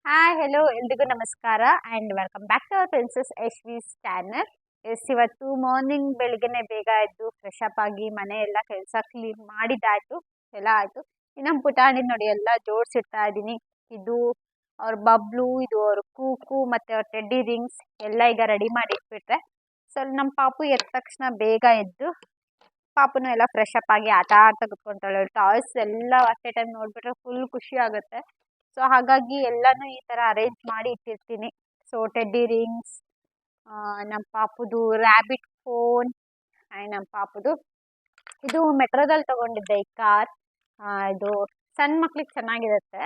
Hi hello ಎಲ್ರಿಗೂ ನಮಸ್ಕಾರ and welcome back to our princess Yashvi's channel. ಇವತ್ತು ಮಾರ್ನಿಂಗ್ ಬೆಳಗ್ಗೆನೆ ಬೇಗ ಎದ್ದು ಫ್ರೆಶ್ ಅಪ್ ಆಗಿ ಮನೆ ಎಲ್ಲ ಕೆಲಸ ಕ್ಲೀನ್ ಮಾಡಿದ್ದಾಯ್ತು, ಎಲ್ಲ ಆಯಿತು. ಇನ್ನು ಪುಟಾಣಿ ನೋಡಿ ಎಲ್ಲ ಜೋಡಿಸಿಡ್ತಾ ಇದ್ದೀನಿ. ಇದು ಅವ್ರ ಬಬ್ಲು, ಇದು ಅವ್ರ ಕೂಕು ಮತ್ತು ಅವ್ರ ಟೆಡ್ಡಿ ರಿಂಗ್ಸ್ ಎಲ್ಲ ಈಗ ರೆಡಿ ಮಾಡಿ ಇಟ್ಬಿಟ್ರೆ ಸೊ ನಮ್ಮ ಪಾಪು ಎದ್ದ ತಕ್ಷಣ ಬೇಗ ಎದ್ದು ಪಾಪುನು ಎಲ್ಲ ಫ್ರೆಶ್ ಅಪ್ ಆಗಿ ಆಟ ಆಡ್ತಾ ಕುತ್ಕೊಂತಾಳೆ. ಟಾಯ್ಸ್ ಎಲ್ಲ ಅಟ್ ಎ ಟೈಮ್ ನೋಡಿಬಿಟ್ರೆ ಫುಲ್ ಖುಷಿ ಆಗುತ್ತೆ. ಸೊ ಹಾಗಾಗಿ ಎಲ್ಲನೂ ಈ ಥರ ಅರೇಂಜ್ ಮಾಡಿ ಇಟ್ಟಿರ್ತೀನಿ. ಸೊ ಟೆಡ್ಡಿ ರಿಂಗ್ಸ್, ನಮ್ಮ ಪಾಪುದು ರ್ಯಾಬಿಟ್ ಫೋನ್ ಆ್ಯಂಡ್ ನಮ್ಮ ಪಾಪುದು ಇದು ಮೆಟ್ರೋದಲ್ಲಿ ತೊಗೊಂಡಿದ್ದೆ ಈ ಕಾರ್. ಇದು ಸಣ್ಣ ಮಕ್ಳಿಗೆ ಚೆನ್ನಾಗಿರುತ್ತೆ.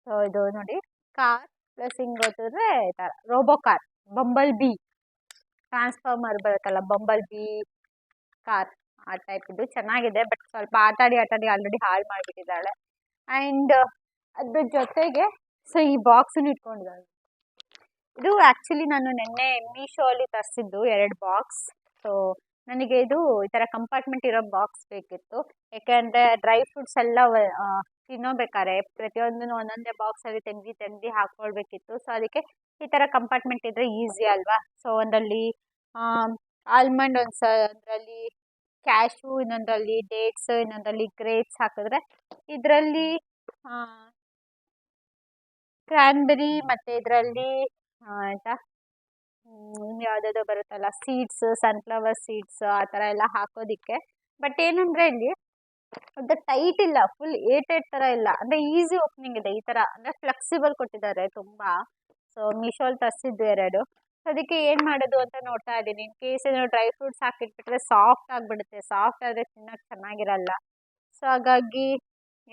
ಸೊ ಇದು ನೋಡಿ ಕಾರ್ ಪ್ಲಸ್ ಹಿಂಗೆ ಗೊತ್ತಿದ್ರೆ ಈ ಥರ robo car, bumble B transformer ಬರುತ್ತಲ್ಲ, ಬಂಬಲ್ ಬಿ ಕಾರ್ ಆ ಟೈಪ್. ಇದು ಚೆನ್ನಾಗಿದೆ, ಬಟ್ ಸ್ವಲ್ಪ ಆಟಾಡಿ ಆಲ್ರೆಡಿ ಹಾಳು ಮಾಡಿಬಿಟ್ಟಿದ್ದಾಳೆ. ಆ್ಯಂಡ್ ಅದ್ರ ಜೊತೆಗೆ ಸೊ ಈ ಬಾಕ್ಸನ್ನು ಇಟ್ಕೊಂಡಿದ್ದಾಳೆ. ಇದು ಆ್ಯಕ್ಚುಲಿ ನಾನು ನಿನ್ನೆ ಮೀಶೋ ಅಲ್ಲಿ ತರಿಸಿದ್ದು 2 ಬಾಕ್ಸ್. ಸೊ ನನಗೆ ಇದು ಈ ಥರ ಕಂಪಾರ್ಟ್ಮೆಂಟ್ ಇರೋ ಬಾಕ್ಸ್ ಬೇಕಿತ್ತು. ಯಾಕೆಂದರೆ ಡ್ರೈ ಫ್ರೂಟ್ಸ್ ಎಲ್ಲ ತಿನ್ನೋಬೇಕಾರೆ ಪ್ರತಿಯೊಂದನ್ನು ಒಂದೊಂದೇ ಬಾಕ್ಸಲ್ಲಿ ತೆಗ್ದು ಹಾಕ್ಕೊಳ್ಬೇಕಿತ್ತು. ಸೊ ಅದಕ್ಕೆ ಈ ಥರ ಕಂಪಾರ್ಟ್ಮೆಂಟ್ ಇದ್ದರೆ ಈಸಿ ಅಲ್ವಾ. ಸೊ ಒಂದರಲ್ಲಿ ಆಲ್ಮಂಡ್, ಒಂದರಲ್ಲಿ ಕ್ಯಾಶು, ಇನ್ನೊಂದರಲ್ಲಿ ಡೇಟ್ಸ್, ಇನ್ನೊಂದರಲ್ಲಿ ಗ್ರೇಪ್ಸ್ ಹಾಕಿದ್ರೆ ಇದರಲ್ಲಿ ಕ್ರ್ಯಾನ್ಬೆರಿ ಮತ್ತು ಇದರಲ್ಲಿ ಆಯಿತಾ ಯಾವುದಾದ್ರು ಬರುತ್ತಲ್ಲ ಸೀಡ್ಸ್, ಸನ್ಫ್ಲವರ್ ಸೀಡ್ಸ್ ಆ ಥರ ಎಲ್ಲ ಹಾಕೋದಕ್ಕೆ. ಬಟ್ ಏನಂದರೆ ಇಲ್ಲಿ ಅದು ಟೈಟ್ ಇಲ್ಲ, ಫುಲ್ ಏಟೆಡ್ ಥರ ಇಲ್ಲ, ಅಂದರೆ ಈಸಿ ಓಪನಿಂಗ್ ಇದೆ. ಈ ಥರ ಅಂದರೆ ಫ್ಲೆಕ್ಸಿಬಲ್ ಕೊಟ್ಟಿದ್ದಾರೆ ತುಂಬ. ಸೊ ಮೀಶೋಲ್ಲಿ ತರಿಸಿದ್ದು 2. ಅದಕ್ಕೆ ಏನು ಮಾಡೋದು ಅಂತ ನೋಡ್ತಾ ಇದ್ದೀನಿ. ಇನ್ ಕೇಸ್ ಏನಾದ್ರು ಡ್ರೈ ಫ್ರೂಟ್ಸ್ ಹಾಕಿಟ್ಬಿಟ್ರೆ ಸಾಫ್ಟ್ ಆಗಿಬಿಡುತ್ತೆ. ಸಾಫ್ಟ್ ಆದರೆ ತಿನ್ನೋಕ್ಕೆ ಚೆನ್ನಾಗಿರಲ್ಲ. ಸೊ ಹಾಗಾಗಿ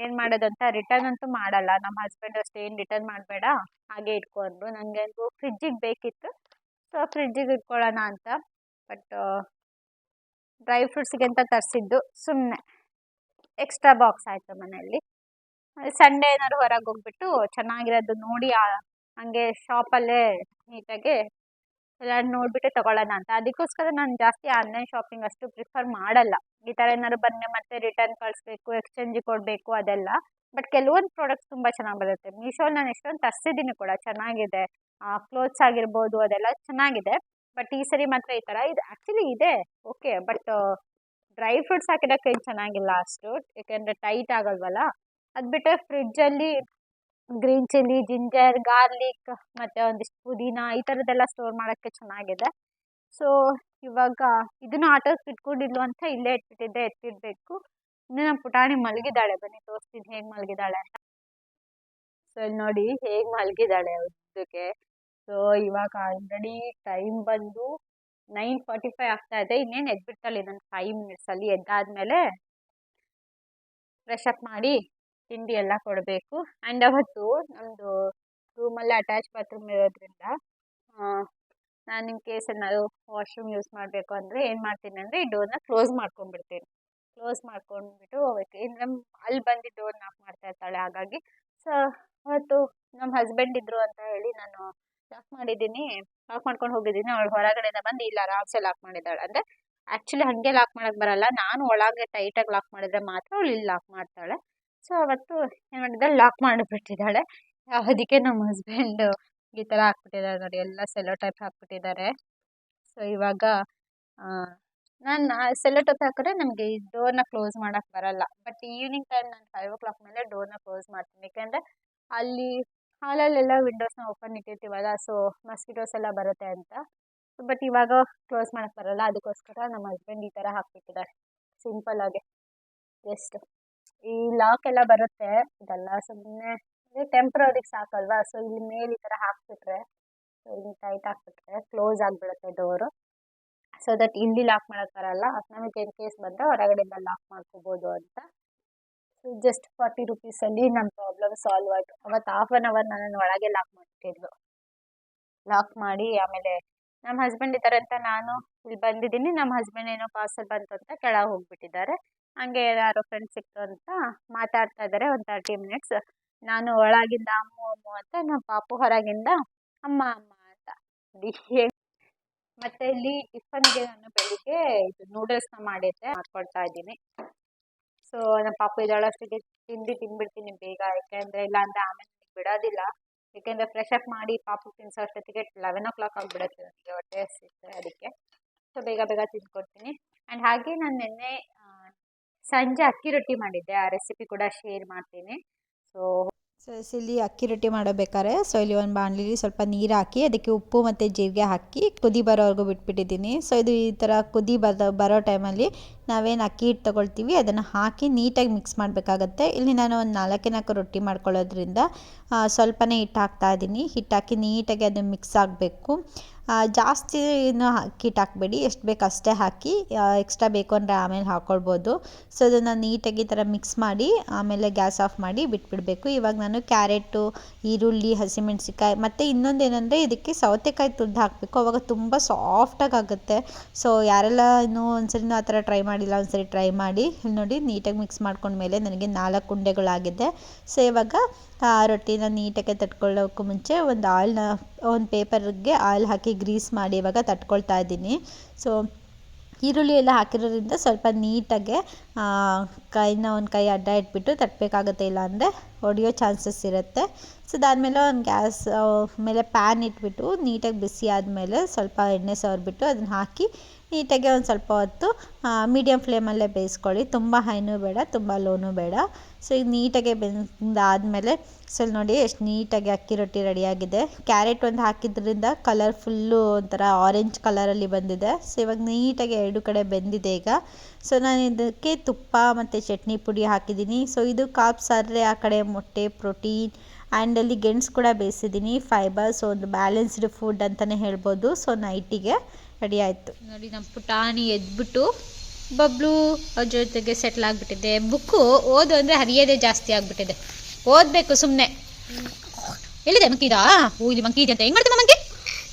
ಏನು ಮಾಡೋದು ಅಂತ ರಿಟರ್ನ್ ಅಂತೂ ಮಾಡಲ್ಲ. ನಮ್ಮ ಹಸ್ಬೆಂಡ್ ಅಷ್ಟೇ, ಏನು ರಿಟರ್ನ್ ಮಾಡಬೇಡ ಹಾಗೆ ಇಟ್ಕೊಂಡ್ರು. ನನಗೆ ಅದು ಫ್ರಿಜ್ಜಿಗೆ ಬೇಕಿತ್ತು, ಸೊ ಫ್ರಿಜ್ಜಿಗೆ ಇಟ್ಕೊಳ್ಳೋಣ ಅಂತ. ಬಟ್ ಡ್ರೈ ಫ್ರೂಟ್ಸಿಗೆ ಅಂತ ತರಿಸಿದ್ದು ಸುಮ್ಮನೆ ಎಕ್ಸ್ಟ್ರಾ ಬಾಕ್ಸ್ ಆಯಿತು ಮನೆಯಲ್ಲಿ. ಸಂಡೇ ಏನಾದ್ರು ಹೊರಗೆ ಹೋಗ್ಬಿಟ್ಟು ಚೆನ್ನಾಗಿರೋದು ನೋಡಿ ಹಾಗೆ ಶಾಪಲ್ಲೇ ನೀಟಾಗಿ ಎಲ್ಲ ನೋಡಿಬಿಟ್ಟು ತೊಗೊಳ್ಳೋಣ ಅಂತ. ಅದಕ್ಕೋಸ್ಕರ ನಾನು ಜಾಸ್ತಿ ಆನ್ಲೈನ್ ಶಾಪಿಂಗ್ ಅಷ್ಟು ಪ್ರಿಫರ್ ಮಾಡಲ್ಲ. ಈ ಥರ ಏನಾದ್ರು ಬಂದರೆ ಮತ್ತೆ ರಿಟರ್ನ್ ಕಳಿಸ್ಬೇಕು, ಎಕ್ಸ್ಚೇಂಜಿಗೆ ಕೊಡಬೇಕು ಅದೆಲ್ಲ. ಬಟ್ ಕೆಲವೊಂದು ಪ್ರಾಡಕ್ಟ್ಸ್ ತುಂಬ ಚೆನ್ನಾಗಿ ಬರುತ್ತೆ. ಮೀಶೋಲ್ಲಿ ನಾನು ಎಷ್ಟೊಂದು ತರಿಸಿದ್ದೀನಿ ಕೂಡ, ಚೆನ್ನಾಗಿದೆ. ಕ್ಲೋತ್ಸ್ ಆಗಿರ್ಬೋದು ಅದೆಲ್ಲ ಚೆನ್ನಾಗಿದೆ. ಬಟ್ ಈ ಸರಿ ಮಾತ್ರ ಈ ಥರ ಇದು ಆ್ಯಕ್ಚುಲಿ ಇದೆ ಓಕೆ, ಬಟ್ ಡ್ರೈ ಫ್ರೂಟ್ಸ್ ಹಾಕಿಡೋಕೆ ಏನು ಚೆನ್ನಾಗಿಲ್ಲ ಅಷ್ಟು, ಏಕೆಂದರೆ ಟೈಟ್ ಆಗಲ್ವಲ್ಲ. ಅದು ಬಿಟ್ಟರೆ ಫ್ರಿಜ್ಜಲ್ಲಿ ಗ್ರೀನ್ ಚಿಲ್ಲಿ, ಜಿಂಜರ್, ಗಾರ್ಲಿಕ್ ಮತ್ತು ಒಂದಿಷ್ಟು ಪುದೀನ ಈ ಥರದ್ದೆಲ್ಲ ಸ್ಟೋರ್ ಮಾಡೋಕ್ಕೆ ಚೆನ್ನಾಗಿದೆ. ಸೊ ಇವಾಗ ಇದನ್ನು ಆಟೋಕ್ಕೆ ಇಟ್ಕೊಂಡಿದ್ಲು ಅಂತ ಇಲ್ಲೇ ಇಟ್ಬಿಟ್ಟಿದ್ದೆ, ಎತ್ತಿಡಬೇಕು. ಇನ್ನು ನಮ್ಮ ಪುಟಾಣಿ ಮಲಗಿದ್ದಾಳೆ, ಬನ್ನಿ ತೋರಿಸ್ತೀನಿ ಹೇಗೆ ಮಲಗಿದ್ದಾಳೆ ಅಂತ. ಸೊ ಇಲ್ಲಿ ನೋಡಿ ಹೇಗೆ ಮಲಗಿದ್ದಾಳೆ ಉದ್ದಕ್ಕೆ. ಸೊ ಇವಾಗ ಆಲ್ರೆಡಿ ಟೈಮ್ ಬಂದು 9:45 ಆಗ್ತಾ ಇದೆ. ಇನ್ನೇನು ಎದ್ಬಿಡ್ತಾಳೆ ಇನ್ನೊಂದು 5 ಮಿನಿಟ್ಸಲ್ಲಿ. ಎದ್ದಾದಮೇಲೆ ಫ್ರೆಶ್ ಅಪ್ ಮಾಡಿ ತಿಂಡಿ ಎಲ್ಲ ಕೊಡಬೇಕು. ಆ್ಯಂಡ್ ಅವತ್ತು ನಮ್ಮದು ರೂಮಲ್ಲಿ ಅಟ್ಯಾಚ್ ಬಾತ್ರೂಮ್ ಇರೋದ್ರಿಂದ ನಾನು ಇನ್ ಕೇಸ್ ಏನಾದ್ರು ವಾಶ್ರೂಮ್ ಯೂಸ್ ಮಾಡಬೇಕು ಅಂದರೆ ಏನು ಮಾಡ್ತೀನಿ ಅಂದರೆ ಈ ಡೋರ್ನ ಕ್ಲೋಸ್ ಮಾಡ್ಕೊಂಡ್ಬಿಡ್ತೀನಿ. ಕ್ಲೋಸ್ ಮಾಡ್ಕೊಂಡ್ಬಿಟ್ಟು ಏನಂದರೆ ಅಲ್ಲಿ ಬಂದು ಡೋರ್ ನಾಕ್ ಮಾಡ್ತಾ ಇರ್ತಾಳೆ. ಹಾಗಾಗಿ ಸೊ ಅವತ್ತು ನಮ್ಮ ಹಸ್ಬೆಂಡ್ ಇದ್ದರು ಅಂತ ಹೇಳಿ ನಾನು ಲಾಕ್ ಮಾಡಿದ್ದೀನಿ, ಲಾಕ್ ಮಾಡ್ಕೊಂಡು ಹೋಗಿದ್ದೀನಿ. ಅವಳು ಹೊರಗಡೆಯಿಂದ ಬಂದು ಇಲ್ಲಿ ಆರಾಮ್ಸೆ ಲಾಕ್ ಮಾಡಿದ್ದಾಳೆ. ಅಂದರೆ ಆ್ಯಕ್ಚುಲಿ ಹಾಗೆ ಲಾಕ್ ಮಾಡೋಕ್ಕೆ ಬರಲ್ಲ, ನಾನು ಒಳಗೆ ಟೈಟಾಗಿ ಲಾಕ್ ಮಾಡಿದರೆ ಮಾತ್ರ ಅವಳು ಇಲ್ಲಿ ಲಾಕ್ ಮಾಡ್ತಾಳೆ. ಸೊ ಅವತ್ತು ಏನು ಮಾಡಿದ್ದಾಳೆ, ಲಾಕ್ ಮಾಡಿಬಿಟ್ಟಿದ್ದಾಳೆ. ಅದಕ್ಕೆ ನಮ್ಮ ಹಸ್ಬೆಂಡು ಈ ಥರ ಹಾಕ್ಬಿಟ್ಟಿದ್ದಾರೆ ನೋಡಿ, ಎಲ್ಲ ಸೆಲ್ಲೋ ಟೈಪ್ ಹಾಕ್ಬಿಟ್ಟಿದ್ದಾರೆ. ಸೊ ಇವಾಗ ನಾನು ಸೆಲ್ಲೋ ಟೈಪ್ ಹಾಕಿದ್ರೆ ನಮಗೆ ಈ ಡೋರ್ನ ಕ್ಲೋಸ್ ಮಾಡೋಕ್ಕೆ ಬರಲ್ಲ. ಬಟ್ ಈವ್ನಿಂಗ್ ಟೈಮ್ ನಾನು 5 o'clock ಮೇಲೆ ಡೋರ್ನ ಕ್ಲೋಸ್ ಮಾಡ್ತೀನಿ. ಯಾಕೆಂದರೆ ಅಲ್ಲಿ ಹಾಲಲ್ಲೆಲ್ಲ ವಿಂಡೋಸ್ನ ಓಪನ್ ಇಟ್ಟಿರ್ತೀವಲ್ಲ, ಸೊ ಮಸ್ಕಿಟೋಸ್ ಎಲ್ಲ ಬರುತ್ತೆ ಅಂತ. ಬಟ್ ಇವಾಗ ಕ್ಲೋಸ್ ಮಾಡೋಕ್ಕೆ ಬರಲ್ಲ, ಅದಕ್ಕೋಸ್ಕರ ನಮ್ಮ ಹಸ್ಬೆಂಡ್ ಈ ಥರ ಹಾಕ್ಬಿಟ್ಟಿದ್ದಾರೆ ಸಿಂಪಲ್ಲಾಗಿ. ಎಷ್ಟು ಈ ಲಾಕ್ ಎಲ್ಲ ಬರುತ್ತೆ, ಇದೆಲ್ಲ ಸುಮ್ಮನೆ ಟೆಂಪ್ರವರಿಗೆ ಸಾಕಲ್ವಾ. ಸೊ ಇಲ್ಲಿ ಮೇಲೆ ಈ ಥರ ಹಾಕ್ಬಿಟ್ರೆ, ಸೊ ಇಲ್ಲಿ ಟೈಟ್ ಹಾಕ್ಬಿಟ್ರೆ ಕ್ಲೋಸ್ ಆಗಿಬಿಡುತ್ತೆ ಡೋರು. ಸೊ ದಟ್ ಇಲ್ಲಿ ಲಾಕ್ ಮಾಡೋಕ್ಕೆ ಬರಲ್ಲ. ನಮಗೆ ಇನ್ ಕೇಸ್ ಬಂದರೆ ಹೊರಗಡೆಯಿಂದ ಲಾಕ್ ಮಾಡ್ಕೋಬೋದು ಅಂತ. ಸೊ ಜಸ್ಟ್ 40 rupeesಲ್ಲಿ ನನ್ನ ಪ್ರಾಬ್ಲಮ್ ಸಾಲ್ವ್ ಆಯಿತು. ಅವತ್ತು 1/2 hour ನನ್ನನ್ನು ಒಳಗೆ ಲಾಕ್ ಮಾಡಿಟ್ಟಿದ್ಲು. ಲಾಕ್ ಮಾಡಿ ಆಮೇಲೆ ನಮ್ಮ ಹಸ್ಬೆಂಡ್ ಇದ್ದಾರೆ ಅಂತ ನಾನು ಇಲ್ಲಿ ಬಂದಿದ್ದೀನಿ. ನಮ್ಮ ಹಸ್ಬೆಂಡ್ ಏನೋ ಪಾರ್ಸಲ್ ಬಂತು ಅಂತ ಕೆಳಗೆ ಹೋಗ್ಬಿಟ್ಟಿದ್ದಾರೆ. ಹಂಗೆ ಯಾರೋ ಫ್ರೆಂಡ್ಸ್ ಸಿಕ್ತು ಅಂತ ಮಾತಾಡ್ತಾ ಇದ್ದಾರೆ ಒಂದು 30 minutes. ನಾನು ಒಳಗಿಂದ ಅಮ್ಮು ಅಮ್ಮು ಅಂತ, ನಮ್ಮ ಪಾಪು ಹೊರಗಿಂದ ಅಮ್ಮ ಅಮ್ಮ ಅಂತ. ಮತ್ತು ಇಲ್ಲಿ ಟಿಫನ್ಗೆ ನಾನು ಬೆಳಿಗ್ಗೆ ಇದು ನೂಡಲ್ಸ್ನ ಮಾಡಿದ್ದೆ, ಮಾಡ್ಕೊಳ್ತಾ ಇದ್ದೀನಿ. ಸೊ ನಮ್ಮ ಪಾಪು ಇದಳಷ್ಟಿಗೆ ತಿಂದ್ಬಿಡ್ತೀನಿ ಬೇಗ, ಯಾಕೆಂದರೆ ಇಲ್ಲಾಂದರೆ ಆಮೇಲೆ ಬಿಡೋದಿಲ್ಲ. ಏಕೆಂದರೆ ಫ್ರೆಶ್ ಅಪ್ ಮಾಡಿ ಪಾಪು ತಿನ್ಸೋ ಅಷ್ಟೊತ್ತಿಗೆ 11 o'clock ಆಗಿಬಿಡುತ್ತೆ ನನಗೆ ಹೊಟ್ಟೆ ಹಸಿಯುತ್ತೆ ಅದಕ್ಕೆ. ಸೊ ಬೇಗ ಬೇಗ ತಿಂದ್ಕೊಡ್ತೀನಿ. ಆ್ಯಂಡ್ ಹಾಗೆ ನಾನು ನಿನ್ನೆ ಸಂಜೆ ಅಕ್ಕಿ ರೊಟ್ಟಿ ಮಾಡಿದ್ದೆ, ಆ ರೆಸಿಪಿ ಕೂಡ ಶೇರ್ ಮಾಡ್ತೀನಿ. ಸೊ ಇಲ್ಲಿ ಅಕ್ಕಿ ರೊಟ್ಟಿ ಮಾಡಬೇಕಾದ್ರೆ ಇಲ್ಲಿ ಒಂದು ಬಾಣಲಿಲಿ ಸ್ವಲ್ಪ ನೀರು ಹಾಕಿ ಅದಕ್ಕೆ ಉಪ್ಪು ಮತ್ತು ಜೀರಿಗೆ ಹಾಕಿ ಕುದಿ ಬರೋವರೆಗೂ ಬಿಟ್ಬಿಟ್ಟಿದ್ದೀನಿ. ಸೊ ಇದು ಈ ಥರ ಕುದಿ ಬರೋ ಟೈಮಲ್ಲಿ ನಾವೇನು ಅಕ್ಕಿ ಹಿಟ್ಟು ತೊಗೊಳ್ತೀವಿ ಅದನ್ನು ಹಾಕಿ ನೀಟಾಗಿ ಮಿಕ್ಸ್ ಮಾಡಬೇಕಾಗತ್ತೆ. ಇಲ್ಲಿ ನಾನು ಒಂದು 4 ರೊಟ್ಟಿ ಮಾಡ್ಕೊಳ್ಳೋದ್ರಿಂದ ಸ್ವಲ್ಪನೇ ಹಿಟ್ಟು ಹಾಕ್ತಾಯಿದ್ದೀನಿ. ಹಿಟ್ಟು ಹಾಕಿ ನೀಟಾಗಿ ಅದು ಮಿಕ್ಸ್ ಆಗಬೇಕು. ಜಾಸ್ತಿ ಅಕ್ಕಿ ಹಿಟ್ಟು ಹಾಕಬೇಡಿ, ಎಷ್ಟು ಬೇಕು ಅಷ್ಟೇ ಹಾಕಿ, ಎಕ್ಸ್ಟ್ರಾ ಬೇಕು ಅಂದರೆ ಆಮೇಲೆ ಹಾಕ್ಕೊಳ್ಬೋದು. ಸೊ ಅದನ್ನು ನೀಟಾಗಿ ಈ ಥರ ಮಿಕ್ಸ್ ಮಾಡಿ ಆಮೇಲೆ ಗ್ಯಾಸ್ ಆಫ್ ಮಾಡಿ ಬಿಟ್ಬಿಡಬೇಕು. ಇವಾಗ ನಾನು ಕ್ಯಾರೆಟು, ಈರುಳ್ಳಿ, ಹಸಿಮೆಣಸಿಕಾಯಿ ಮತ್ತು ಇನ್ನೊಂದೇನೆಂದರೆ ಇದಕ್ಕೆ ಸೌತೆಕಾಯಿ ತುರಿದು ಹಾಕಬೇಕು, ಅವಾಗ ತುಂಬ ಸಾಫ್ಟಾಗಿ ಆಗುತ್ತೆ. ಸೊ ಯಾರೆಲ್ಲ ಇನ್ನೂ ಒಂದ್ಸರಿನೂ ಆ ಥರ ಟ್ರೈ ಮಾಡಿಲ್ಲ ಒಂದ್ಸರಿ ಟ್ರೈ ಮಾಡಿ. ಇಲ್ಲಿ ನೋಡಿ ನೀಟಾಗಿ ಮಿಕ್ಸ್ ಮಾಡ್ಕೊಂಡ್ಮೇಲೆ ನನಗೆ 4 ಉಂಡೆಗಳಾಗಿದೆ. ಸೊ ಇವಾಗ ರೊಟ್ಟಿನ ನೀಟಾಗಿ ತಟ್ಕೊಳ್ಳೋಕ್ಕೂ ಮುಂಚೆ ಒಂದು ಪೇಪರ್ಗೆ ಆಯಿಲ್ ಹಾಕಿ ಗ್ರೀಸ್ ಮಾಡಿ ಇವಾಗ ತಟ್ಕೊಳ್ತಾ ಇದ್ದೀನಿ. ಸೊ ಈರುಳ್ಳಿ ಎಲ್ಲ ಹಾಕಿರೋದ್ರಿಂದ ಸ್ವಲ್ಪ ನೀಟಾಗೆ ಒಂದು ಕೈ ಅಡ್ಡ ಇಟ್ಬಿಟ್ಟು ತಟ್ಟಬೇಕಾಗುತ್ತೆ, ಇಲ್ಲ ಅಂದರೆ ಒಡೆಯೋ ಚಾನ್ಸಸ್ ಇರುತ್ತೆ. ಸೊ ಅದಾದಮೇಲೆ ಒಂದು ಗ್ಯಾಸ್ ಮೇಲೆ ಪ್ಯಾನ್ ಇಟ್ಬಿಟ್ಟು ನೀಟಾಗಿ ಬಿಸಿ ಆದಮೇಲೆ ಸ್ವಲ್ಪ ಎಣ್ಣೆ ಸವರ್ಬಿಟ್ಟು ಅದನ್ನು ಹಾಕಿ ನೀಟಾಗಿ ಒಂದು ಸ್ವಲ್ಪ ಹೊತ್ತು ಮೀಡಿಯಮ್ ಫ್ಲೇಮಲ್ಲೇ ಬೇಯಿಸ್ಕೊಳ್ಳಿ. ತುಂಬ ಹೈನೂ ಬೇಡ, ತುಂಬ ಲೋನೂ ಬೇಡ. ಸೊ ಈಗ ನೀಟಾಗಿ ಬೆಂದಾದಮೇಲೆ ನೋಡಿ ಎಷ್ಟು ನೀಟಾಗಿ ಅಕ್ಕಿ ರೊಟ್ಟಿ ರೆಡಿಯಾಗಿದೆ. ಕ್ಯಾರೆಟ್ ಒಂದು ಹಾಕಿದ್ರಿಂದ ಕಲರ್ ಫುಲ್ಲು ಒಂಥರ ಆರೆಂಜ್ ಕಲರಲ್ಲಿ ಬಂದಿದೆ. ಸೊ ಇವಾಗ ನೀಟಾಗಿ 2 ಕಡೆ ಬೆಂದಿದೆ ಈಗ. ಸೊ ನಾನು ಇದಕ್ಕೆ ತುಪ್ಪ ಮತ್ತು ಚಟ್ನಿ ಪುಡಿ ಹಾಕಿದ್ದೀನಿ. ಸೊ ಇದು ಕಾರ್ಬ್ಸ್ ಆದರೆ ಆ ಕಡೆ ಮೊಟ್ಟೆ, ಪ್ರೋಟೀನ್ ಆ್ಯಂಡ್ ಅಲ್ಲಿ ಗೆಣಸು ಕೂಡ ಬೇಯಿಸಿದ್ದೀನಿ, ಫೈಬರ್. ಸೊ ಒಂದು ಬ್ಯಾಲೆನ್ಸ್ಡ್ ಫುಡ್ ಅಂತಲೇ ಹೇಳ್ಬೋದು. ಸೊ ನೈಟಿಗೆ ರೆಡಿ ಆಯಿತು ನೋಡಿ. ನಮ್ಮ ಪುಟಾಣಿ ಎದ್ಬಿಟ್ಟು ಬಬ್ಲು ಅವ್ರ ಜೊತೆಗೆ ಸೆಟ್ಲ್ ಆಗಿಬಿಟ್ಟಿದೆ. ಬುಕ್ಕು ಓದು ಅಂದರೆ ಹರಿಯೋದೇ ಜಾಸ್ತಿ ಆಗಿಬಿಟ್ಟಿದೆ, ಓದಬೇಕು ಸುಮ್ಮನೆ. ಎಲ್ಲಿದೆ ಮಂಕಿ ಇದಾ? ಇಲ್ಲಿ ಮಂಕಿ ಇದೆ ಅಂತ ಹೆಂಗೆ ಮಾಡುತ್ತೆ ಮಂಕಿ?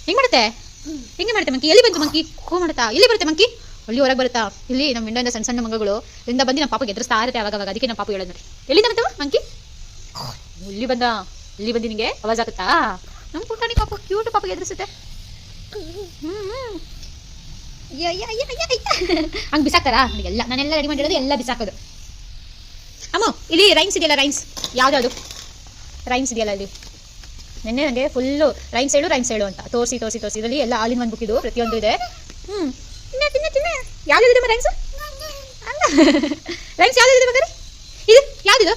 ಹೆಂಗೆ ಮಾಡುತ್ತೆ ಮಂಕಿ? ಎಲ್ಲಿ ಬಂತು ಮಂಕಿ? ಮಾಡುತ್ತಾ? ಎಲ್ಲಿ ಬರುತ್ತೆ ಮಂಕಿ? ಅಲ್ಲಿ ಹೊರಗೆ ಬರುತ್ತಾ? ಇಲ್ಲಿ ನಮ್ಮ ವಿಂಡೋಯಿಂದ ಸಣ್ಣ ಸಣ್ಣ ಮಗಳು ಇಲ್ಲಿಂದ ಬಂದು ನಮ್ಮ ಪಾಪಗೆ ಎದುರಿಸ್ತಾ ಇರುತ್ತೆ ಅವಾಗ. ಅದಕ್ಕೆ ನಮ್ಮ ಪಾಪ ಹೇಳೋದು ನೋಡಿ, ಎಲ್ಲಿಂದ ಬಂತವ ಮಂಕಿ? ಇಲ್ಲಿ ಬಂದು ನಿನಗೆ ಅವಾಜ್ ಆಗುತ್ತಾ? ನಮ್ಮ ಪುಟಾಣಿ ಪಾಪ ಕ್ಯೂಟ್ ಪಾಪಗೆ ಎದುರಿಸುತ್ತೆ. ಹಂಗೆ ಬಿಸಾಕ್ತಾರಾ? ಎಲ್ಲ ನಾನೆಲ್ಲ ರೆಡಿ ಮಾಡಿರೋದು ಎಲ್ಲ ಬಿಸಾಕೋದು. ಅಮ್ಮ ಇಲ್ಲಿ ರೈನ್ಸ್ ಇದೆಯಲ್ಲ, ರೈನ್ಸ್ ಯಾವ್ದು ರೈನ್ಸ್ ಇದೆಯಲ್ಲ ಇಲ್ಲಿ, ನಿನ್ನೆ ನನಗೆ ಫುಲ್ಲು ರೈನ್ಸ್ ಹೇಳು ಅಂತ ತೋರಿಸಿ ಇದರಲ್ಲಿ ಎಲ್ಲ ಆಲ್ ಇನ್ ಒನ್ ಬುಕ್ ಇದು, ಪ್ರತಿಯೊಂದು ಇದೆ. ತಿನ್ನ ಯಾವ್ದಿದೆ ರೈನ್ಸ್? ರೈನ್ಸ್ ಯಾವ್ದಿದೆ ಬೇಕಾದ್ರೆ? ಇದು ಯಾವ್ದಿದು?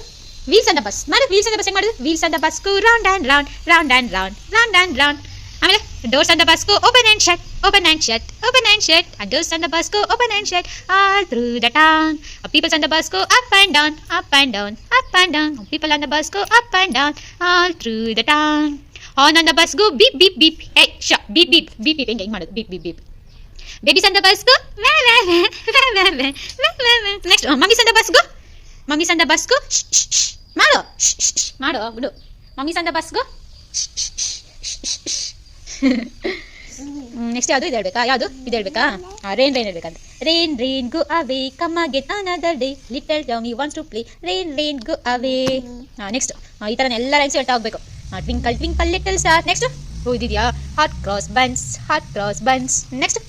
ವೀಲ್ಸ್ ಅಂಡ್ ದ ಬಸ್ ಮಾಡಿ. ವೀಲ್ಸ್ ಅಂಡ್ ದ ಬಸ್ ಹೆಂಗೆ ಮಾಡೋದು? Wheels and the bus go round and round, round and round, round and round. ಆಮೇಲೆ doors and the bus go open and shut, open and shut, open and shut, and doors on the bus go open and shut all through the town. People on the bus go up and down, up and down, up and down. People on the bus go up and down all through the town. On the bus go beep beep beep. Hey, shut, beep beep beep beep. Engage madu beep beep beep. Babies on the bus go wah wah wah wah wah wah wah. Next, mummies on the bus go. Mummies on the bus go shh shh shh. Mado shh shh shh. Mado bidu. Mummies on the bus go shh shh shh. Next ಯಾವುದು ಇದು ಹೇಳ್ಬೇಕಾ? ಯಾವುದು ಇದು ಹೇಳ್ಬೇಕಾ? Rain ಹೇಳ್ಬೇಕಂತ. Rain go away come again another day little Tommy wants to play rain go away. Next ಈ ಥರ ಎಲ್ಲ ರೈನ್ಸ್ ಹೇಳ್ತಾ ಹೋಗ್ಬೇಕು. Twinkle twinkle little star. Next ಇದಿದೆಯಾ? Hot cross buns. Next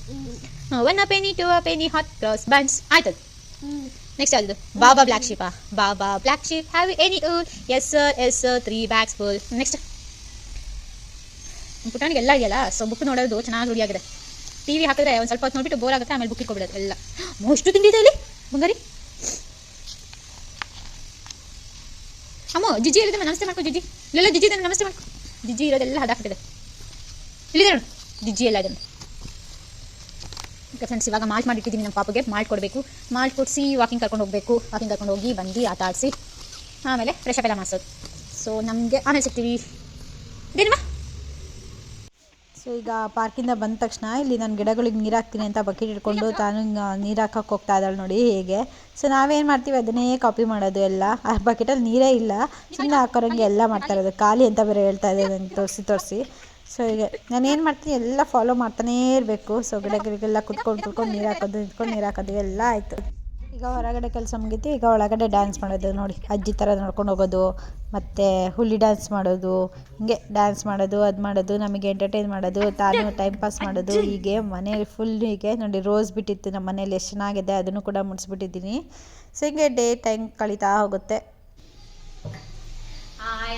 1 penny 2 penny hot cross buns. ಆಯ್ತದ. Next ಯಾವುದು? Baa baa black sheep have any wool? Yes sir 3 bags full. Next ಪುಟಾಣಿಗೆ ಎಲ್ಲ ಇದೆಯಲ್ಲ, ಸೊ ಬುಕ್ ನೋಡೋದು ಚೆನ್ನಾಗಿ ರೂಢಿಯಾಗಿದೆ. ಟಿವಿ ಹಾಕಿದ್ರೆ ಒಂದು ಸ್ವಲ್ಪ ಹೊತ್ತು ನೋಡ್ಬಿಟ್ಟು ಬೋರ್ ಆಗುತ್ತೆ, ಆಮೇಲೆ ಬುಕ್ ಇಟ್ಕೊಬಿಡೋದು ಎಲ್ಲ. ಎಷ್ಟು ತಿಂದಿದೆ ಇಲ್ಲಿ ಬಂಗಾರಿ. ಅಮ್ಮ ಜಿಜ್ಜಿ ಇರೋದನ್ನ ನಮಸ್ತೆ ಮಾಡ್ಕೊ. ಜಿಜ್ಜಿ ಇಲ್ಲೆಲ್ಲ ಜಿಜ್ಜಿ ಇದನ್ನು ನಮಸ್ತೆ ಮಾಡ್ಕೊ. ಜಿಜ್ಜಿ ಇರೋದೆಲ್ಲ ಹದಾಕ್ಬಿಟ್ಟಿದೆ. ಇಲ್ಲಿದೆ ನೋಡು ಜಿಜ್ಜಿ ಎಲ್ಲ ಇದನ್ನು. ಓಕೆ ಫ್ರೆಂಡ್ಸ್, ಇವಾಗ ಮಾಲ್ಟ್ ಮಾಡಿಟ್ಟಿದ್ದೀನಿ. ನಮ್ಮ ಪಾಪಗೆ ಮಾಲ್ಟ್ ಕೊಡಬೇಕು. ಮಾಲ್ಟ್ ಕೊಡಿಸಿ ವಾಕಿಂಗ್ ಕರ್ಕೊಂಡು ಹೋಗಿ ಬಂದು ಆಟ ಆಡಿಸಿ ಆಮೇಲೆ ಫ್ರೆಶ್ ಅಪ್ ಎಲ್ಲ ಮಾಡಿಸೋದು. ಸೊ ನಮಗೆ ಆಮೇಲೆ ಸಿಗ್ತೀವಿ. ಇದೇನಮ್ಮ? ಸೊ ಈಗ ಪಾರ್ಕಿಂದ ಬಂದ ತಕ್ಷಣ ಇಲ್ಲಿ ನಾನು ಗಿಡಗಳಿಗೆ ನೀರು ಹಾಕ್ತೀನಿ ಅಂತ ಬಕೆಟ್ ಇಟ್ಕೊಂಡು ತಾನು ನೀರು ಹಾಕಕ್ಕೆ ಹೋಗ್ತಾ ಇದ್ದಾಳೆ ನೋಡಿ ಹೇಗೆ. ಸೊ ನಾವೇನು ಮಾಡ್ತೀವಿ ಅದನ್ನೇ ಕಾಪಿ ಮಾಡೋದು ಎಲ್ಲ. ಆ ಬಕೆಟಲ್ಲಿ ನೀರೇ ಇಲ್ಲ, ಸುಮ್ಮನೆ ಹಾಕೋರಂಗೆ ಎಲ್ಲ ಮಾಡ್ತಾ ಇರೋದು. ಖಾಲಿ ಅಂತ ಬೇರೆ ಹೇಳ್ತಾ ಇದೆ ನನಗೆ ತೋರಿಸಿ. ಸೊ ಈಗ ನಾನು ಏನು ಮಾಡ್ತೀನಿ ಎಲ್ಲ ಫಾಲೋ ಮಾಡ್ತಾನೇ ಇರಬೇಕು. ಸೊ ಗಿಡಗಳಿಗೆಲ್ಲ ಕುತ್ಕೊಂಡು ನೀರು ಹಾಕೋದು ಎಲ್ಲ ಆಯಿತು. ಈಗ ಹೊರಗಡೆ ಕೆಲಸ ಮುಗೀತು. ಈಗ ಒಳಗಡೆ ಡ್ಯಾನ್ಸ್ ಮಾಡೋದು ನೋಡಿ, ಅಜ್ಜಿ ಥರ ನೋಡ್ಕೊಂಡು ಹೋಗೋದು, ಮತ್ತು ಹುಲಿ ಡ್ಯಾನ್ಸ್ ಮಾಡೋದು, ಹಿಂಗೆ ಡ್ಯಾನ್ಸ್ ಮಾಡೋದು, ಅದು ಮಾಡೋದು, ನಮಗೆ ಎಂಟರ್ಟೈನ್ ಮಾಡೋದು, ತಾನು ಟೈಮ್ ಪಾಸ್ ಮಾಡೋದು. ಹೀಗೆ ಮನೆ ಫುಲ್ ಹೀಗೆ ನೋಡಿ ರೋಸ್ ಬಿಟ್ಟಿತ್ತು ನಮ್ಮ ಮನೇಲಿ, ಎಷ್ಟು ಚೆನ್ನಾಗಿದೆ, ಅದನ್ನು ಕೂಡ ಮುಡಿಸ್ಬಿಟ್ಟಿದ್ದೀನಿ. ಸೊ ಹಿಂಗೆ ಟೈಮ್ ಕಳೀತಾ ಹೋಗುತ್ತೆ.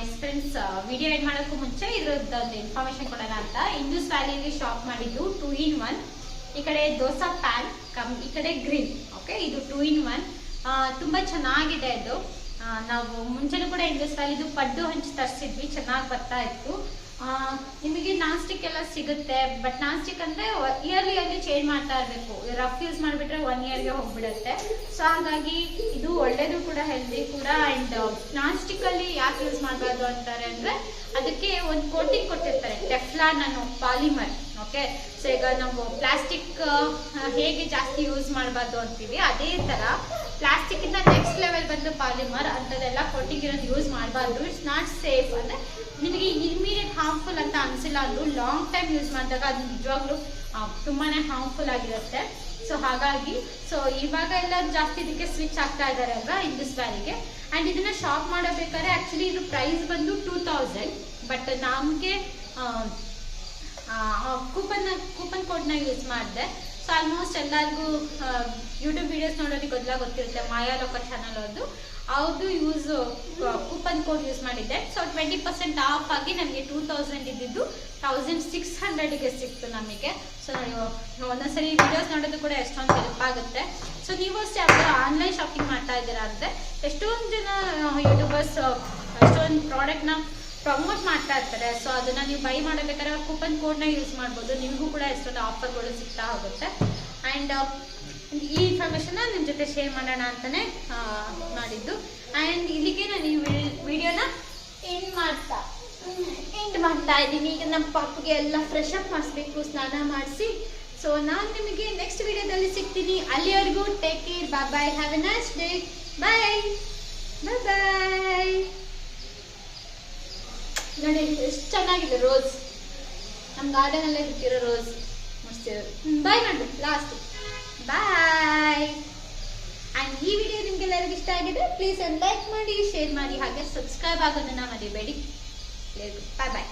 ಎಸ್ ಫ್ರೆಂಡ್ಸ್, ವಿಡಿಯೋ ಎಂಡ್ ಮಾಡೋಕ್ಕೂ ಮುಂಚೆ ಇದ್ರದ್ದು ಇನ್ಫಾರ್ಮೇಶನ್ ಕೊಡೋಣ ಅಂತ. ಇಂದೂಸ್ ವ್ಯಾಲಿಯಲ್ಲಿ ಶಾಪ್ ಮಾಡಿದ್ದು 2 in 1. ಈ ಕಡೆ ದೋಸಾ ಪ್ಯಾನ್ ಈ ಕಡೆ ಗ್ರಿಲ್. ಓಕೆ, ಇದು 2 in 1. ತುಂಬಾ ಚೆನ್ನಾಗಿದೆ ಇದು. ನಾವು ಮುಂಚೆನೂ ಕೂಡ ಇಂದೂಸ್ ವ್ಯಾಲಿದು ಪಡ್ಡು ಹಂಚು ತರಿಸಿದ್ವಿ, ಚೆನ್ನಾಗಿ ಬರ್ತಾ ಇತ್ತು. ನಿಮಗೆ ನಾನ್ ಸ್ಟಿಕ್ ಎಲ್ಲ ಸಿಗುತ್ತೆ, ಬಟ್ ನಾನ್ ಸ್ಟಿಕ್ ಅಂದ್ರೆ ಇಯರ್ಲಿ ಚೇಂಜ್ ಮಾಡ್ತಾ ಇರಬೇಕು. ರಫ್ ಯೂಸ್ ಮಾಡಿಬಿಟ್ರೆ 1 yearಗೆ ಹೋಗ್ಬಿಡುತ್ತೆ. ಸೊ ಹಾಗಾಗಿ ಇದು ಒಳ್ಳೇದು ಕೂಡ, ಹೆಲ್ದಿ ಕೂಡ. ಅಂಡ್ ನಾನ್ ಸ್ಟಿಕ್ ಅಲ್ಲಿ ಯಾಕೆ ಯೂಸ್ ಮಾಡಬಾರ್ದು ಅಂತಾರೆ ಅಂದ್ರೆ, ಅದಕ್ಕೆ ಒಂದು ಕೋಟಿಂಗ್ ಕೊಟ್ಟಿರ್ತಾರೆ, ಟೆಫ್ಲಾನ್ ಅನ್ನೋ ಪಾಲಿಮರ್. ಓಕೆ, ಸೊ ಈಗ ನಾವು ಪ್ಲಾಸ್ಟಿಕ್ ಹೇಗೆ ಜಾಸ್ತಿ ಯೂಸ್ ಮಾಡಬಾರ್ದು ಅಂತೀವಿ, ಅದೇ ತರ ಪ್ಲಾಸ್ಟಿಕ್ ಇಂದ ನೆಕ್ಸ್ಟ್ ಲೆವೆಲ್ ಬಂದು ಪಾಲಿಮರ್ ಅಂತದೆಲ್ಲ ಕೋಟಿಂಗ್ ಇರೋದು ಯೂಸ್ ಮಾಡಬಾರ್ದು. It's not safe. ಅಂದ್ರೆ ನಿಮಗೆ ಇಮಿಡಿಯೇಟ್ ಹಾರ್ಮ್ಫುಲ್ ಅಂತ ಅನಿಸಿಲ್ಲ ಅಂದ್ರೂ ಲಾಂಗ್ ಟೈಮ್ ಯೂಸ್ ಮಾಡಿದಾಗ ಅದು ನಿಜವಾಗ್ಲೂ ತುಂಬಾನೇ ಹಾರ್ಮ್ಫುಲ್ ಆಗಿರುತ್ತೆ. ಸೊ ಹಾಗಾಗಿ ಇವಾಗ ಎಲ್ಲ ಜಾಸ್ತಿ ಇದಕ್ಕೆ ಸ್ವಿಚ್ ಆಗ್ತಾ ಇದ್ದಾರೆ ಅಲ್ವಾ ಇಂದೂಸ್ ವ್ಯಾಲಿಗೆ. ಅಂಡ್ ಇದನ್ನ ಶಾಪ್ ಮಾಡಬೇಕಾದ್ರೆ ಆಕ್ಚುಲಿ ಇದು ಪ್ರೈಸ್ ಬಂದು 2000, ಬಟ್ ನಮಗೆ ಕೂಪನ್ ಕೋಡ್ನ ಯೂಸ್ ಮಾಡಿದೆ. ಸೊ ಆಲ್ಮೋಸ್ಟ್ ಎಲ್ಲರಿಗೂ ಯೂಟ್ಯೂಬ್ ವಿಡಿಯೋಸ್ ನೋಡೋದಕ್ಕೆ ಗೊತ್ತಿರುತ್ತೆ, ಮಾಯಾಲೋಕ ಚಾನಲ್ ಅವ್ರದ್ದು ಕೂಪನ್ ಕೋಡ್ ಯೂಸ್ ಮಾಡಿದ್ದೆ. ಸೊ 20% ಆಫ್ ಆಗಿ ನನಗೆ 2000 ಇದ್ದಿದ್ದು 1600ಗೆ ಸಿಕ್ತು ನಮಗೆ. ಸೊ ನೋಡಿ, ಒಂದೊಂದ್ಸರಿ ವಿಡಿಯೋಸ್ ನೋಡೋದು ಕೂಡ ಎಷ್ಟೊಂದು ಹೆಲ್ಪ್ ಆಗುತ್ತೆ. ಸೊ ನೀವು ಅಷ್ಟೇ ಆನ್ಲೈನ್ ಶಾಪಿಂಗ್ ಮಾಡ್ತಾ ಇದ್ದೀರಾ ಅಂದರೆ ಎಷ್ಟೊಂದು ಜನ ಯೂಟ್ಯೂಬರ್ಸ್ ಎಷ್ಟೊಂದು ಪ್ರಾಡಕ್ಟ್ನ ಪ್ರಮೋಟ್ ಮಾಡ್ತಾ ಇರ್ತಾರೆ. ಸೊ ಅದನ್ನ ನೀವು ಬೈ ಮಾಡಬೇಕಾದ್ರೆ ಕೂಪನ್ ಕೋಡ್ನ ಯೂಸ್ ಮಾಡ್ಬೋದು. ನಿಮಗೂ ಕೂಡ ಎಷ್ಟೊಂದು ಆಫರ್ಗಳು ಸಿಗ್ತಾ ಹೋಗುತ್ತೆ. ಆ್ಯಂಡ್ ಈ ಇನ್ಫಾರ್ಮೇಷನ್ನ ನಿಮ್ಮ ಜೊತೆ ಶೇರ್ ಮಾಡೋಣ ಅಂತಲೇ ಮಾಡಿದ್ದು. ಆ್ಯಂಡ್ ಇಲ್ಲಿಗೆ ನಾನು ಈ ವಿಡಿಯೋನ ಎಂಡ್ ಮಾಡ್ತಾ ಇದ್ದೀನಿ. ಈಗ ನಮ್ಮ ಪಾಪಗೆ ಎಲ್ಲ ಫ್ರೆಶ್ ಅಪ್ ಮಾಡಿಸ್ಬೇಕು, ಸ್ನಾನ ಮಾಡಿಸಿ. ಸೊ ನಾನು ನಿಮಗೆ ನೆಕ್ಸ್ಟ್ ವಿಡಿಯೋದಲ್ಲಿ ಸಿಗ್ತೀನಿ. ಅಲ್ಲಿವರೆಗೂ take care, bye, have a nice day, bye bye. ನೋಡಿ ಎಷ್ಟು ಚೆನ್ನಾಗಿದೆ ರೋಸ್, ನಮ್ಮ ಗಾರ್ಡನಲ್ಲೇ ಬಿಟ್ಟಿರೋ ರೋಸ್ ಮಸ್ತಿರೋದು. ಬಾಯ್ ಮಾಡಬೇಕು ಲಾಸ್ಟ್, ಬಾಯ್. ಆ್ಯಂಡ್ ಈ ವಿಡಿಯೋ ನಿಮ್ಗೆಲ್ಲರಿಗೂ ಇಷ್ಟ ಆಗಿದೆ, ಪ್ಲೀಸ್ ಒಂದು ಲೈಕ್ ಮಾಡಿ, ಶೇರ್ ಮಾಡಿ, ಹಾಗೆ ಸಬ್ಸ್ಕ್ರೈಬ್ ಆಗೋದನ್ನ ಮರಿಬೇಡಿ. ಬಾಯ್ ಬಾಯ್.